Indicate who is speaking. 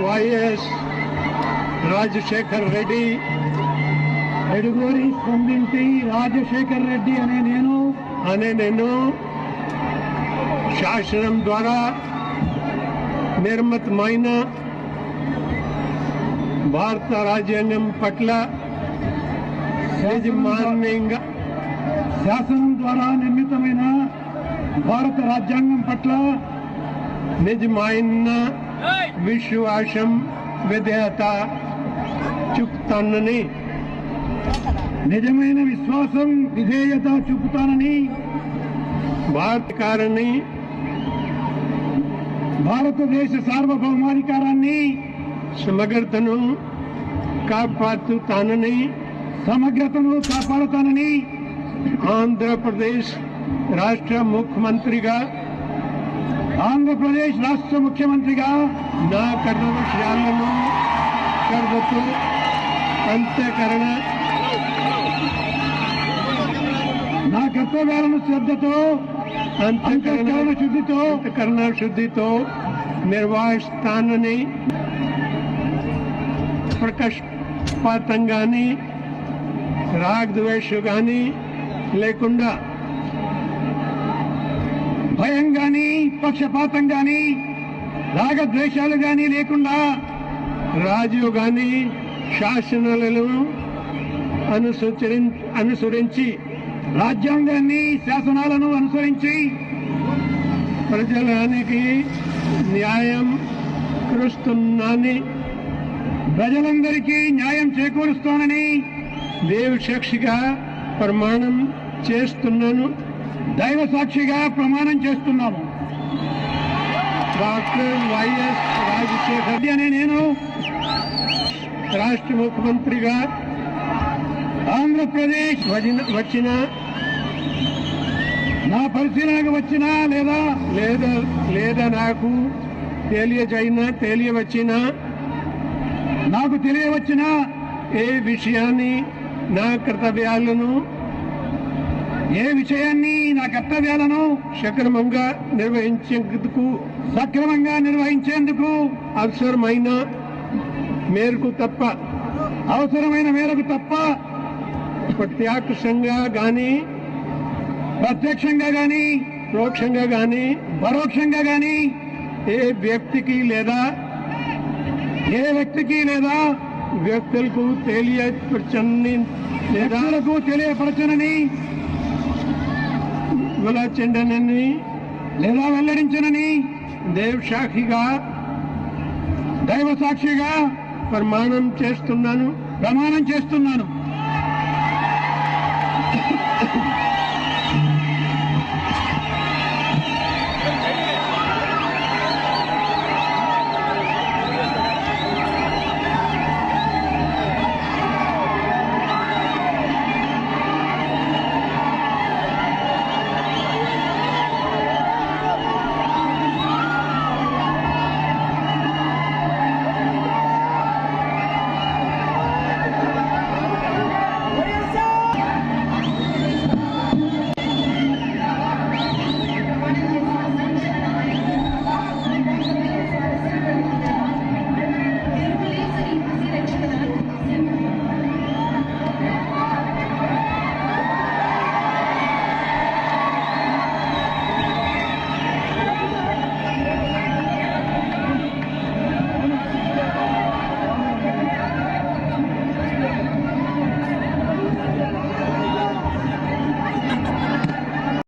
Speaker 1: YS Rajasekhar Reddy
Speaker 2: Eduguri స్పందించి రాజశేఖర్ రెడ్డి అనే నేను
Speaker 1: శాసనం ద్వారా నిర్మితమైన భారత రాజ్యాంగం పట్ల యాజమాన్యంగా
Speaker 2: శాసనం ద్వారా నిర్మితమైన భారత రాజ్యాంగం పట్ల
Speaker 1: నిజమైన విశ్వాసం విధేయత చూపుతానని
Speaker 2: నిజమైన విశ్వాసం విధేయత చూపుతానని భారతదేశ సార్వభౌమాధికారాన్ని
Speaker 1: సమగ్రతను కాపాడుతానని ఆంధ్రప్రదేశ్ రాష్ట్ర ముఖ్యమంత్రిగా నా కర్తవ్యాలను శ్రద్ధతో అంతఃకరణ శుద్ధితో నిర్వహిస్తానని ప్రకాశపాతంగాని రాగద్వేషం గాని లేకుండా
Speaker 2: భయం గాని పక్షపాతం గాని రాగద్వేషాలు గాని లేకుండా
Speaker 1: రాజు గాని శాసనాలను అనుసరించి
Speaker 2: రాజ్యాంగాన్ని శాసనాలను అనుసరించి
Speaker 1: ప్రజలకి న్యాయం కరుస్తున్నానని
Speaker 2: ప్రజలందరికీ న్యాయం చేకూరుస్తానని
Speaker 1: దైవ సాక్షిగా ప్రమాణం చేస్తున్నాను. డాక్టర్ వైఎస్ రాజశేఖర్ రెడ్డి
Speaker 2: అనే నేను
Speaker 1: రాష్ట్ర ముఖ్యమంత్రిగా
Speaker 2: ఆంధ్రప్రదేశ్
Speaker 1: వచ్చిన
Speaker 2: నా పరిశీలనకు వచ్చినా
Speaker 1: లేదా నాకు తెలియవచ్చిన ఏ విషయాన్ని నా కర్తవ్యాలను సక్రమంగా నిర్వహించేందుకు అవసరమైన మేరకు తప్ప ప్రత్యక్షంగా గాని పరోక్షంగా గాని ఏ వ్యక్తికి లేదా వ్యక్తులకు తెలియపరచనని
Speaker 2: వెల్లడించనని
Speaker 1: దైవ సాక్షిగా ప్రమాణం చేస్తున్నాను.